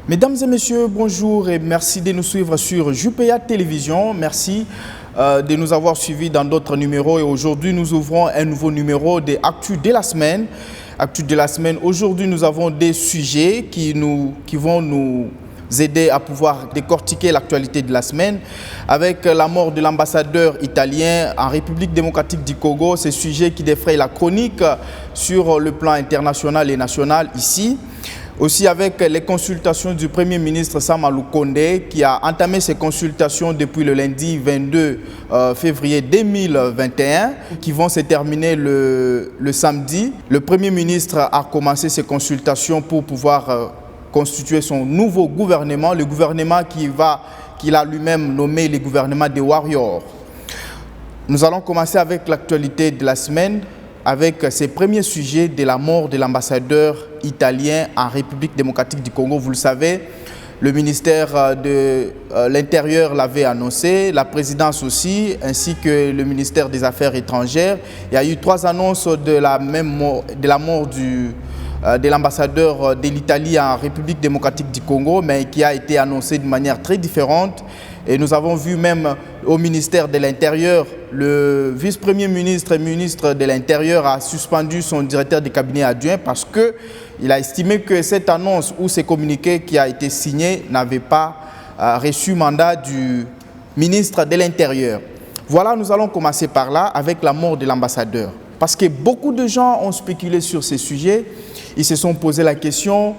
Mesdames et messieurs, bonjour et merci de nous suivre sur JPA Télévision. Merci de nous avoir suivis dans d'autres numéros. Et aujourd'hui, nous ouvrons un nouveau numéro des Actus de la semaine. Actus de la semaine. Aujourd'hui, nous avons des sujets qui vont nous aider à pouvoir décortiquer l'actualité de la semaine. Avec la mort de l'ambassadeur italien en République démocratique du Congo, ces sujets qui défrayent la chronique sur le plan international et national ici. Aussi avec les consultations du Premier ministre Sama Lukonde qui a entamé ses consultations depuis le lundi 22 février 2021 qui vont se terminer le samedi. Le Premier ministre a commencé ses consultations pour pouvoir constituer son nouveau gouvernement, le gouvernement qu'il a lui-même nommé le gouvernement des Warriors. Nous allons commencer avec l'actualité de la semaine, avec ces premiers sujets de la mort de l'ambassadeur italien en République démocratique du Congo. Vous le savez, le ministère de l'Intérieur l'avait annoncé, la présidence aussi, ainsi que le ministère des Affaires étrangères. Il y a eu 3 annonces de la mort de l'ambassadeur de l'Italie en République démocratique du Congo, mais qui a été annoncée de manière très différente. Et nous avons vu même au ministère de l'Intérieur, le vice-premier ministre et ministre de l'Intérieur a suspendu son directeur de cabinet adjoint parce qu'il a estimé que cette annonce ou ce communiqué qui a été signé n'avait pas reçu mandat du ministre de l'Intérieur. Voilà, nous allons commencer par là avec la mort de l'ambassadeur. Parce que beaucoup de gens ont spéculé sur ces sujets. Ils se sont posé la question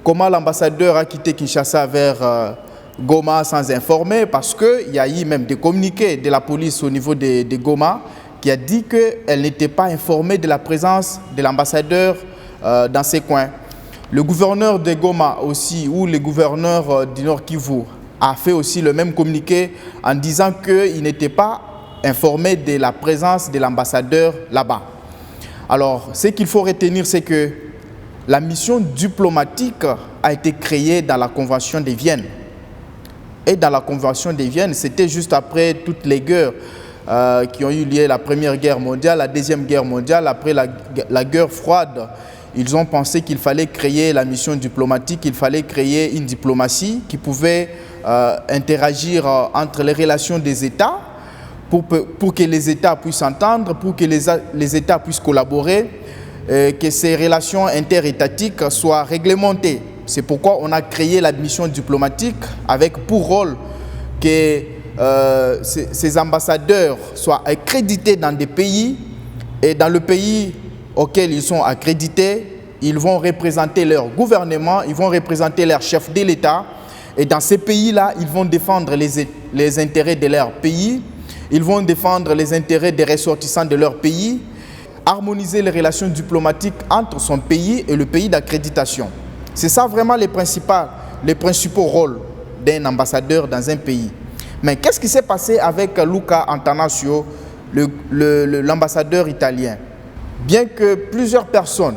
comment l'ambassadeur a quitté Kinshasa vers Goma sans informer, parce qu'il y a eu même des communiqués de la police au niveau de Goma qui a dit qu'elle n'était pas informée de la présence de l'ambassadeur dans ces coins. Le gouverneur de Goma aussi, ou le gouverneur du Nord Kivu, a fait aussi le même communiqué en disant qu'il n'était pas informé de la présence de l'ambassadeur là-bas. Alors, ce qu'il faut retenir, c'est que la mission diplomatique a été créée dans la Convention de Vienne. Et dans la Convention de Vienne, c'était juste après toutes les guerres qui ont eu lieu, la Première Guerre mondiale, la Deuxième Guerre mondiale, après la guerre froide. Ils ont pensé qu'il fallait créer la mission diplomatique, qu'il fallait créer une diplomatie qui pouvait interagir entre les relations des États pour que les États puissent s'entendre, pour que les États puissent collaborer, que ces relations interétatiques soient réglementées. C'est pourquoi on a créé la mission diplomatique avec pour rôle que ces ambassadeurs soient accrédités dans des pays, et dans le pays auquel ils sont accrédités, ils vont représenter leur gouvernement, ils vont représenter leur chef de l'État, et dans ces pays-là, ils vont défendre les intérêts de leur pays, ils vont défendre les intérêts des ressortissants de leur pays, harmoniser les relations diplomatiques entre son pays et le pays d'accréditation. C'est ça vraiment les principaux rôles d'un ambassadeur dans un pays. Mais qu'est-ce qui s'est passé avec Luca Attanasio, l'ambassadeur italien? Bien que plusieurs personnes,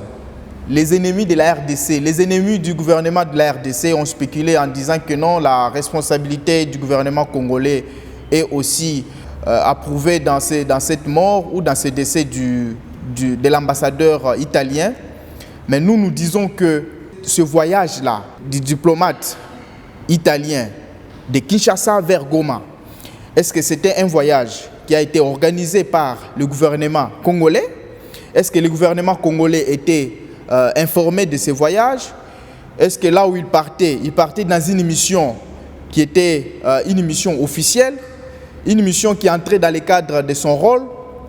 les ennemis de la RDC, les ennemis du gouvernement de la RDC ont spéculé en disant que non, la responsabilité du gouvernement congolais est aussi approuvée dans cette mort ou dans ce décès de l'ambassadeur italien. Mais nous disons que ce voyage-là du diplomate italien de Kinshasa vers Goma, est-ce que c'était un voyage qui a été organisé par le gouvernement congolais? Est-ce que le gouvernement congolais était informé de ce voyage? Est-ce que là où il partait dans une mission qui était une mission officielle, une mission qui entrait dans le cadre de son rôle?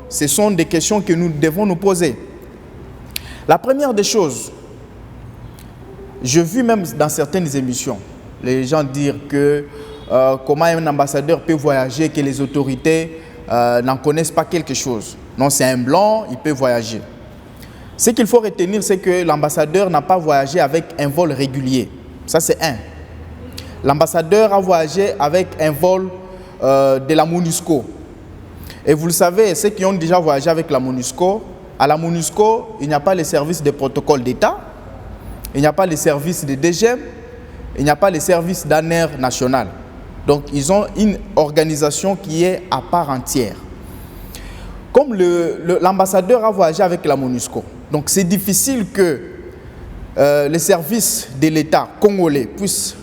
Ce sont des questions que nous devons nous poser. La première des choses, je vis même dans certaines émissions, les gens dire que comment un ambassadeur peut voyager, que les autorités n'en connaissent pas quelque chose. Non, c'est un blanc, il peut voyager. Ce qu'il faut retenir, c'est que l'ambassadeur n'a pas voyagé avec un vol régulier. Ça, c'est un. L'ambassadeur a voyagé avec un vol de la MONUSCO. Et vous le savez, ceux qui ont déjà voyagé avec la MONUSCO, à la MONUSCO, il n'y a pas les services de protocole d'État, il n'y a pas les services de DGM, il n'y a pas les services d'ANER national. Donc, ils ont une organisation qui est à part entière. Comme l'ambassadeur a voyagé avec la MONUSCO, donc c'est difficile que les services de l'État congolais puissent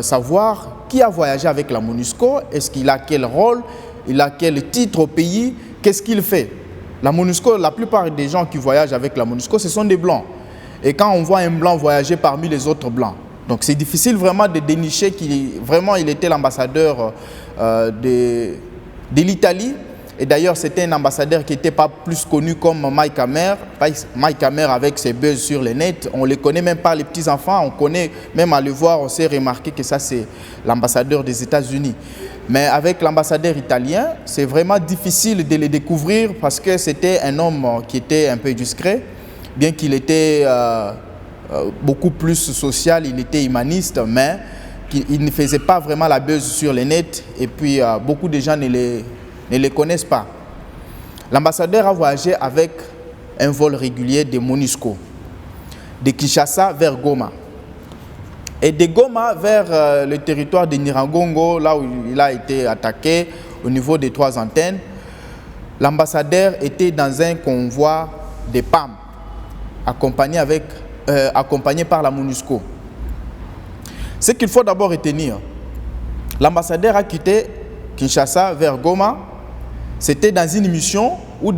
savoir qui a voyagé avec la MONUSCO, est-ce qu'il a quel rôle, il a quel titre au pays, qu'est-ce qu'il fait. La MONUSCO, la plupart des gens qui voyagent avec la MONUSCO, ce sont des blancs. Et quand on voit un blanc voyager parmi les autres blancs, donc c'est difficile vraiment de dénicher qu'il vraiment il était l'ambassadeur de l'Italie. Et d'ailleurs, c'était un ambassadeur qui n'était pas plus connu comme Mike Hammer. Mike Hammer avec ses buzz sur le net, on ne les connaît même pas les petits-enfants, on connaît, même à le voir, on s'est remarqué que ça c'est l'ambassadeur des États-Unis. Mais avec l'ambassadeur italien, c'est vraiment difficile de le découvrir parce que c'était un homme qui était un peu discret, bien qu'il était beaucoup plus social, il était humaniste, mais il ne faisait pas vraiment la buzz sur le net et puis beaucoup de gens ne les connaissent pas. L'ambassadeur a voyagé avec un vol régulier de MONUSCO, de Kinshasa vers Goma. Et de Goma vers le territoire de Nyiragongo, là où il a été attaqué, au niveau des 3 antennes, l'ambassadeur était dans un convoi de PAM, accompagné par la MONUSCO. Ce qu'il faut d'abord retenir, l'ambassadeur a quitté Kinshasa vers Goma. C'était dans une mission ou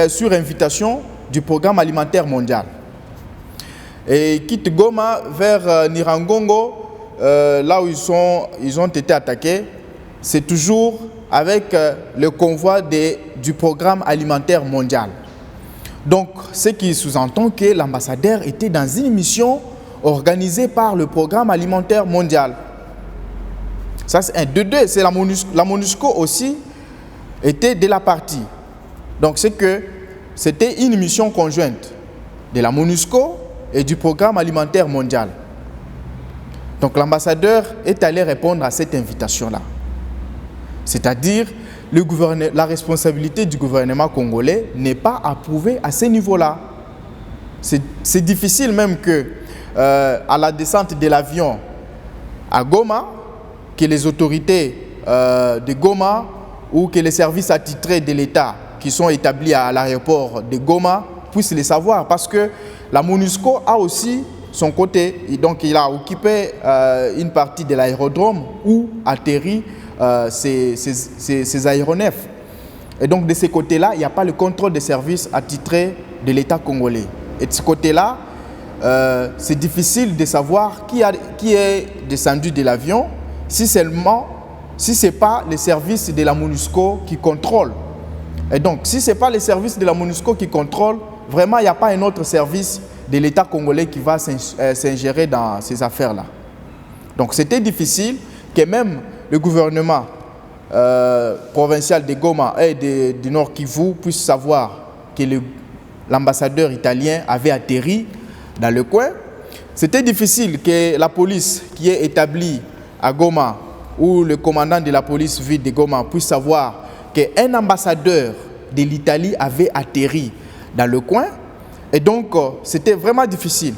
sur invitation du Programme alimentaire mondial. Et il quitte Goma vers Nyiragongo, là où ils ont été attaqués. C'est toujours avec le convoi du Programme alimentaire mondial. Donc, ce qui sous-entend que l'ambassadeur était dans une mission organisée par le Programme alimentaire mondial. Ça, c'est un. De deux, c'est la MONUSCO aussi était de la partie. Donc, c'est que c'était une mission conjointe de la MONUSCO et du Programme alimentaire mondial. Donc, l'ambassadeur est allé répondre à cette invitation-là. C'est-à-dire, la responsabilité du gouvernement congolais n'est pas approuvée à ce niveau-là. C'est difficile même que, à la descente de l'avion à Goma, que les autorités de Goma ou que les services attitrés de l'État qui sont établis à l'aéroport de Goma puissent les savoir, parce que la MONUSCO a aussi son côté, et donc il a occupé une partie de l'aérodrome où atterrit ces aéronefs. Et donc de ce côté-là, il n'y a pas le contrôle des services attitrés de l'État congolais. Et de ce côté-là, c'est difficile de savoir qui est descendu de l'avion, si ce n'est pas les services de la MONUSCO qui contrôlent. Et donc, si ce n'est pas les services de la MONUSCO qui contrôlent, vraiment, il n'y a pas un autre service de l'État congolais qui va s'ingérer dans ces affaires-là. Donc, c'était difficile que même le gouvernement provincial de Goma et du Nord Kivu puisse savoir que l'ambassadeur italien avait atterri dans le coin. C'était difficile que la police qui est établie à Goma, ou le commandant de la police ville de Goma puisse savoir qu'un ambassadeur de l'Italie avait atterri dans le coin. Et donc, c'était vraiment difficile.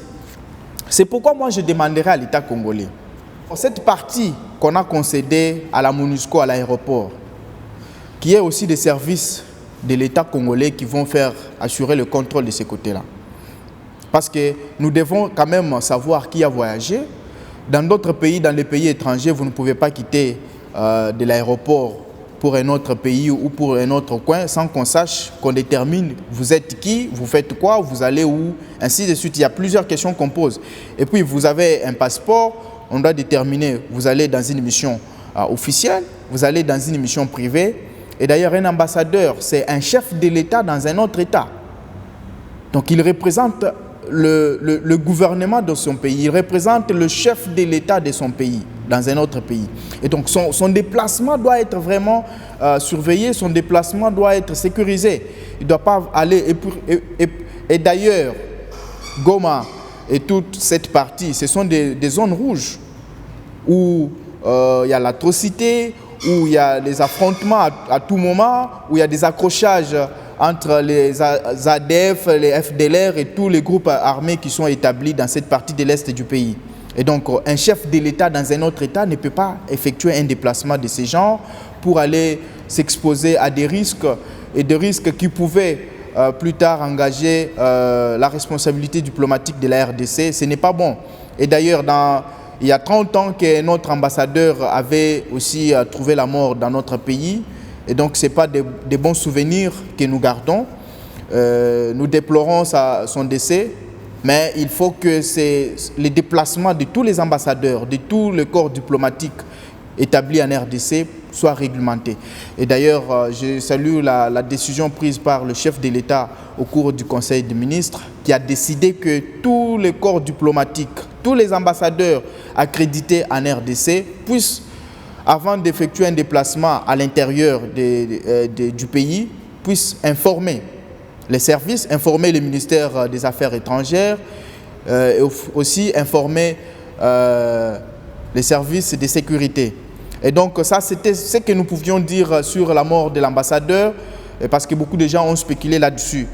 C'est pourquoi moi, je demanderai à l'État congolais, cette partie qu'on a concédée à la MONUSCO à l'aéroport, qui est aussi des services de l'État congolais qui vont assurer le contrôle de ces côtés-là. Parce que nous devons quand même savoir qui a voyagé. Dans d'autres pays, dans les pays étrangers, vous ne pouvez pas quitter de l'aéroport pour un autre pays ou pour un autre coin sans qu'on sache, qu'on détermine vous êtes qui, vous faites quoi, vous allez où, ainsi de suite. Il y a plusieurs questions qu'on pose. Et puis, vous avez un passeport, on doit déterminer, vous allez dans une mission officielle, vous allez dans une mission privée. Et d'ailleurs, un ambassadeur, c'est un chef de l'État dans un autre État. Donc, il représente le gouvernement de son pays, il représente le chef de l'État de son pays, dans un autre pays. Et donc son déplacement doit être vraiment surveillé, son déplacement doit être sécurisé. Il ne doit pas aller... Et d'ailleurs, Goma et toute cette partie, ce sont des zones rouges où il y a l'atrocité, où il y a des affrontements à tout moment, où il y a des accrochages entre les ADF, les FDLR et tous les groupes armés qui sont établis dans cette partie de l'Est du pays. Et donc, un chef de l'État dans un autre État ne peut pas effectuer un déplacement de ce genre pour aller s'exposer à des risques, et des risques qui pouvaient plus tard engager la responsabilité diplomatique de la RDC. Ce n'est pas bon. Et d'ailleurs, Il y a 30 ans que notre ambassadeur avait aussi trouvé la mort dans notre pays. Et donc, ce n'est pas des bons souvenirs que nous gardons. Nous déplorons son décès. Mais il faut que les déplacements de tous les ambassadeurs, de tout le corps diplomatique établi en RDC soient réglementés. Et d'ailleurs, je salue la décision prise par le chef de l'État au cours du Conseil des ministres qui a décidé que tous les corps diplomatiques, tous les ambassadeurs accrédités en RDC puissent, avant d'effectuer un déplacement à l'intérieur du pays, puissent informer les services, informer le ministère des Affaires étrangères, et aussi informer les services de sécurité. Et donc ça, c'était ce que nous pouvions dire sur la mort de l'ambassadeur, parce que beaucoup de gens ont spéculé là-dessus.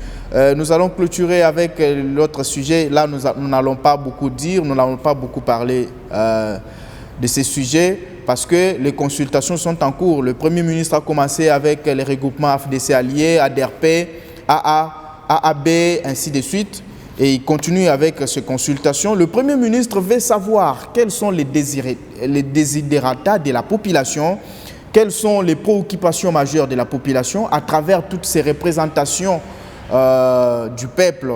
Nous allons clôturer avec l'autre sujet. Là, nous n'allons pas beaucoup dire, nous n'allons pas beaucoup parler de ces sujets, parce que les consultations sont en cours. Le Premier ministre a commencé avec les regroupements AFDC alliés, ADRP, AA, AAB, ainsi de suite, et il continue avec ces consultations. Le Premier ministre veut savoir quels sont les desiderata de la population, quelles sont les préoccupations majeures de la population à travers toutes ces représentations du peuple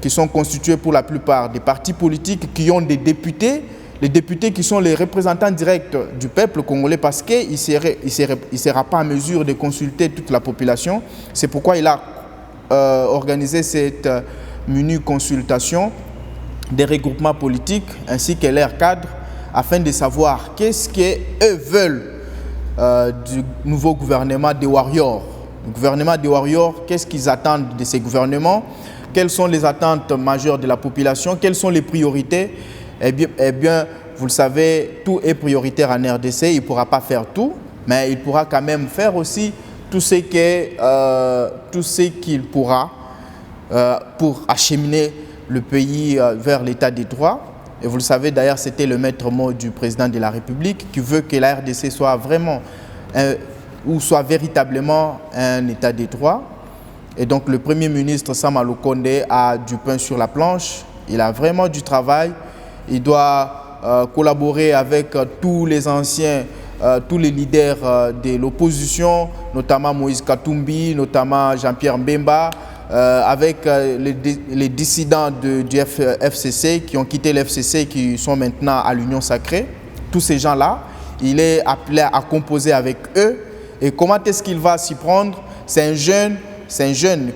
qui sont constituées pour la plupart des partis politiques qui ont des députés, les députés qui sont les représentants directs du peuple congolais, parce qu'il ne sera pas en mesure de consulter toute la population. C'est pourquoi il a organisé cette menue consultation des regroupements politiques ainsi que leurs cadres afin de savoir qu'est-ce qu'eux veulent du nouveau gouvernement des Warriors. Le gouvernement des Warriors, qu'est-ce qu'ils attendent de ces gouvernements? Quelles sont les attentes majeures de la population? Quelles sont les priorités? Eh bien, vous le savez, tout est prioritaire en RDC. Il ne pourra pas faire tout, mais il pourra quand même faire aussi tout ce qu'il pourra pour acheminer le pays vers l'état des droits. Et vous le savez, d'ailleurs, c'était le maître mot du président de la République qui veut que la RDC soit vraiment soit véritablement un état des droits. Et donc le Premier ministre Sama Lukonde a du pain sur la planche. Il a vraiment du travail. Il doit collaborer avec tous les anciens, tous les leaders de l'opposition, notamment Moïse Katumbi, notamment Jean-Pierre Mbemba, avec les dissidents du FCC qui ont quitté l'FCC, qui sont maintenant à l'Union Sacrée. Tous ces gens-là, il est appelé à composer avec eux. Et comment est-ce qu'il va s'y prendre? C'est un jeune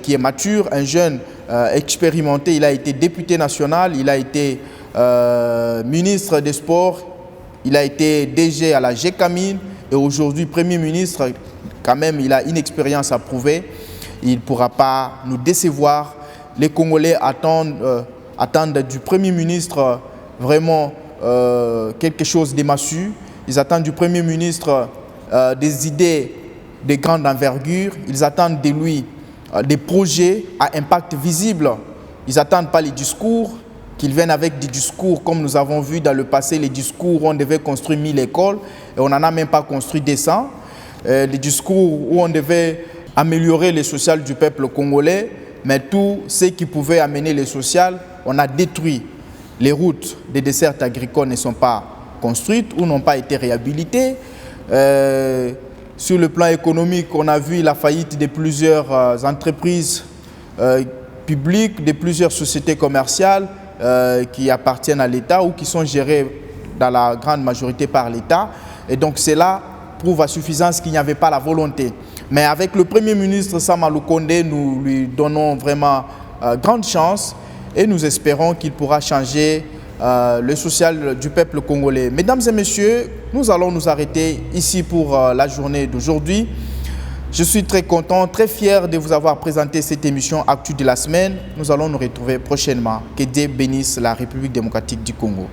qui est mature, un jeune expérimenté. Il a été député national, il a été ministre des Sports, il a été DG à la GECAMIN et aujourd'hui Premier ministre. Quand même, il a une expérience à prouver. Il ne pourra pas nous décevoir. Les Congolais attendent du Premier ministre vraiment quelque chose de massue. Ils attendent du Premier ministre des idées de grande envergure. Ils attendent de lui des projets à impact visible. Ils n'attendent pas les discours, qu'ils viennent avec des discours comme nous avons vu dans le passé, les discours où on devait construire 1000 écoles et on n'en a même pas construit 200. Les discours où on devait améliorer les social du peuple congolais, mais tout ce qui pouvait amener les social, on a détruit. Les routes des dessertes agricoles ne sont pas construites ou n'ont pas été réhabilitées. Sur le plan économique, on a vu la faillite de plusieurs entreprises publiques, de plusieurs sociétés commerciales qui appartiennent à l'État ou qui sont gérées dans la grande majorité par l'État. Et donc cela prouve à suffisance qu'il n'y avait pas la volonté. Mais avec le Premier ministre Sama Lukonde, nous lui donnons vraiment grande chance et nous espérons qu'il pourra changer le social du peuple congolais. Mesdames et messieurs, nous allons nous arrêter ici pour la journée d'aujourd'hui. Je suis très content, très fier de vous avoir présenté cette émission Actu de la semaine. Nous allons nous retrouver prochainement. Que Dieu bénisse la République démocratique du Congo.